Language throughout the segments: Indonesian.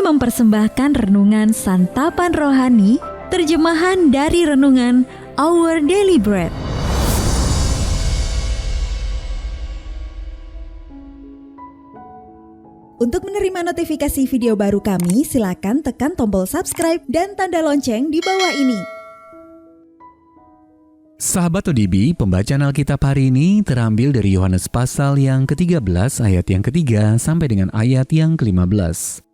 mempersembahkan renungan Santapan Rohani, terjemahan dari renungan Our Daily Bread. Untuk menerima notifikasi video baru kami, silakan tekan tombol subscribe dan tanda lonceng di bawah ini. Sahabat ODB, pembacaan Alkitab hari ini terambil dari Yohanes pasal yang ke-13 ayat yang ke-3 sampai dengan ayat yang ke-15.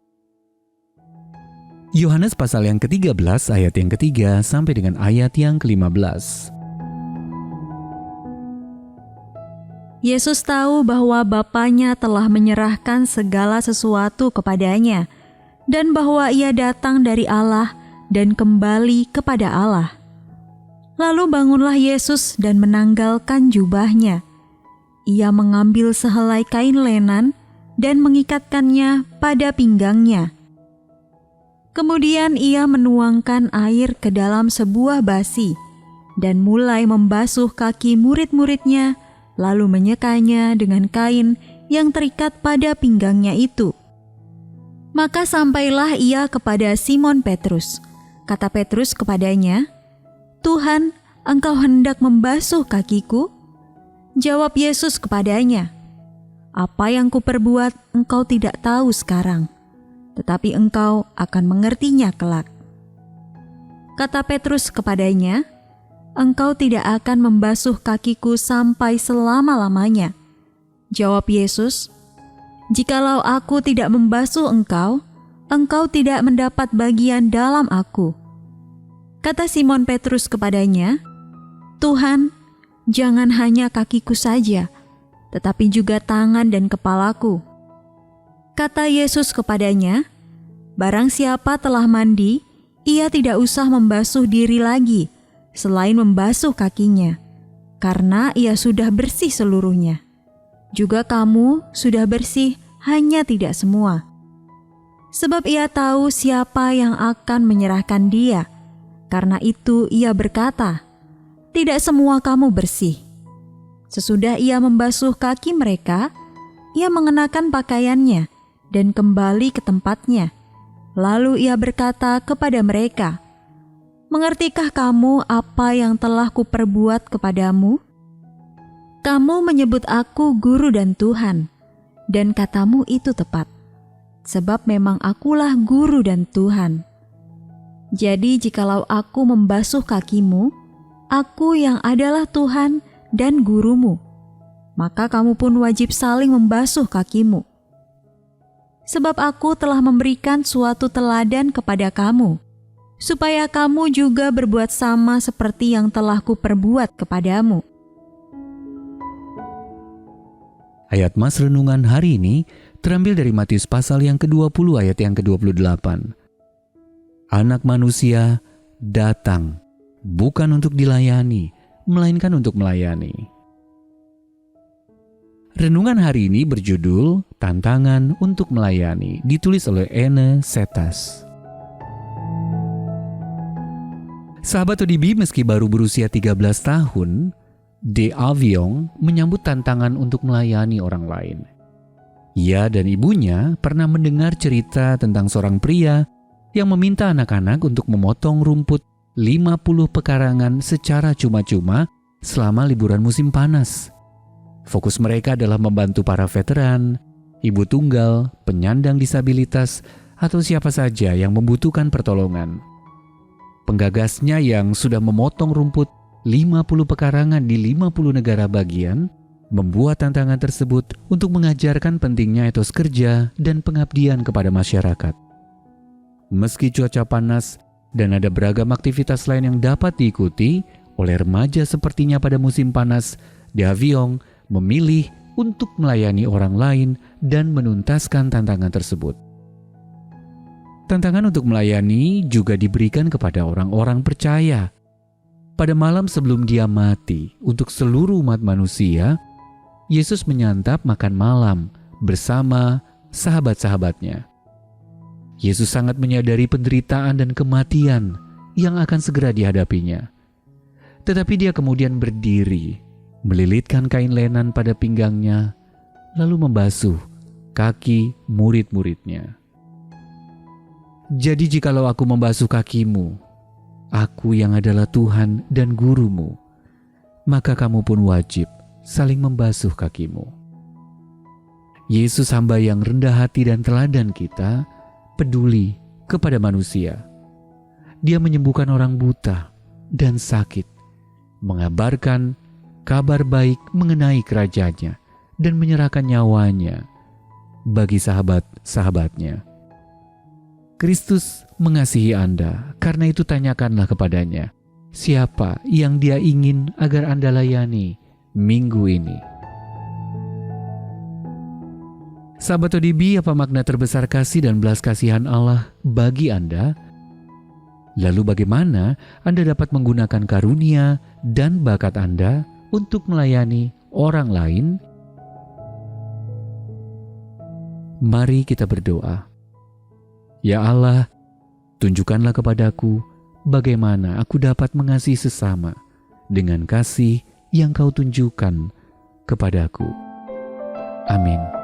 Yohanes pasal yang ke-13 ayat yang ke-3 sampai dengan ayat yang ke-15. Yesus tahu bahwa Bapanya telah menyerahkan segala sesuatu kepadanya dan bahwa ia datang dari Allah dan kembali kepada Allah. Lalu bangunlah Yesus dan menanggalkan jubahnya. Ia mengambil sehelai kain lenan dan mengikatkannya pada pinggangnya. Kemudian ia menuangkan air ke dalam sebuah basi dan mulai membasuh kaki murid-muridnya, lalu menyekanya dengan kain yang terikat pada pinggangnya itu. Maka sampailah ia kepada Simon Petrus. Kata Petrus kepadanya, "Tuhan, Engkau hendak membasuh kakiku?" Jawab Yesus kepadanya, "Apa yang kuperbuat engkau tidak tahu sekarang, tetapi engkau akan mengertinya kelak." Kata Petrus kepadanya, "Engkau tidak akan membasuh kakiku sampai selama-lamanya." Jawab Yesus, "Jikalau aku tidak membasuh engkau, engkau tidak mendapat bagian dalam aku." Kata Simon Petrus kepadanya, "Tuhan, jangan hanya kakiku saja, tetapi juga tangan dan kepalaku." Kata Yesus kepadanya, "Barang siapa telah mandi, ia tidak usah membasuh diri lagi, selain membasuh kakinya, karena ia sudah bersih seluruhnya. Juga kamu sudah bersih, hanya tidak semua." Sebab ia tahu siapa yang akan menyerahkan dia. Karena itu ia berkata, "Tidak semua kamu bersih." Sesudah ia membasuh kaki mereka, ia mengenakan pakaiannya dan kembali ke tempatnya. Lalu ia berkata kepada mereka, "Mengertikah kamu apa yang telah kuperbuat kepadamu? Kamu menyebut aku guru dan Tuhan, dan katamu itu tepat, sebab memang akulah guru dan Tuhan. Jadi jikalau aku membasuh kakimu, aku yang adalah Tuhan dan gurumu, maka kamu pun wajib saling membasuh kakimu. Sebab aku telah memberikan suatu teladan kepada kamu, supaya kamu juga berbuat sama seperti yang telah kuperbuat kepadamu." Ayat Mas renungan hari ini terambil dari Matius pasal yang ke-20 ayat yang ke-28. Anak manusia datang bukan untuk dilayani, melainkan untuk melayani. Renungan hari ini berjudul Tantangan untuk Melayani, ditulis oleh Anne Setas. Sahabat ODB, meski baru berusia 13 tahun, De Aviong menyambut tantangan untuk melayani orang lain. Ia dan ibunya pernah mendengar cerita tentang seorang pria yang meminta anak-anak untuk memotong rumput 50 pekarangan secara cuma-cuma selama liburan musim panas. Fokus mereka adalah membantu para veteran, ibu tunggal, penyandang disabilitas, atau siapa saja yang membutuhkan pertolongan. Penggagasnya yang sudah memotong rumput 50 pekarangan di 50 negara bagian, membuat tantangan tersebut untuk mengajarkan pentingnya etos kerja dan pengabdian kepada masyarakat. Meski cuaca panas dan ada beragam aktivitas lain yang dapat diikuti oleh remaja sepertinya pada musim panas, De Aviong memilih untuk melayani orang lain dan menuntaskan tantangan tersebut. Tantangan untuk melayani juga diberikan kepada orang-orang percaya. Pada malam sebelum dia mati untuk seluruh umat manusia, Yesus menyantap makan malam bersama sahabat-sahabatnya. Yesus sangat menyadari penderitaan dan kematian yang akan segera dihadapinya. Tetapi dia kemudian berdiri, melilitkan kain lenan pada pinggangnya, lalu membasuh kaki murid-muridnya. Jadi jikalau aku membasuh kakimu, aku yang adalah Tuhan dan gurumu, maka kamu pun wajib saling membasuh kakimu. Yesus, hamba yang rendah hati dan teladan kita, peduli kepada manusia. Dia menyembuhkan orang buta dan sakit, mengabarkan kabar baik mengenai kerajaannya, dan menyerahkan nyawanya bagi sahabat-sahabatnya. Kristus mengasihi Anda, karena itu tanyakanlah kepadanya, siapa yang Dia ingin agar Anda layani minggu ini. Sahabat ODB, apa makna terbesar kasih dan belas kasihan Allah bagi Anda? Lalu bagaimana Anda dapat menggunakan karunia dan bakat Anda untuk melayani orang lain? Mari kita berdoa. Ya Allah, tunjukkanlah kepadaku bagaimana aku dapat mengasihi sesama dengan kasih yang Kau tunjukkan kepadaku. Amin.